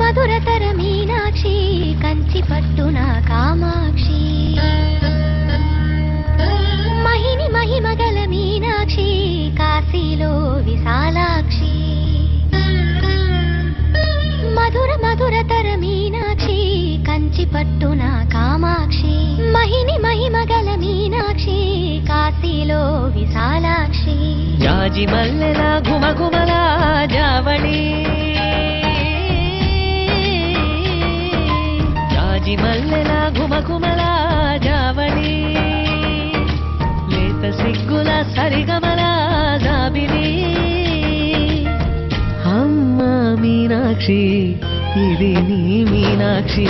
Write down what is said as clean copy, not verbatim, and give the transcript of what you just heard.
మధురతర మీనాక్షి కంచి పట్టున కామాక్షి మహిని మహిమగల మీనాక్షి కాశీలో విశాలాక్షి మధురతర మీనాక్షి కంచి పట్టున కామాక్షి మహిని మహిమగల మీనాక్షి కాశీలో విశాలాక్షి జాజి మల్లెల ఘుమఘుమల జావళి జాజి మల్లెల ఘుమఘుమల జావళి లేత సిగ్గుల సరిగమల జాబిలి అమ్మ మీనాక్షి ఇది నీ మీనాక్షి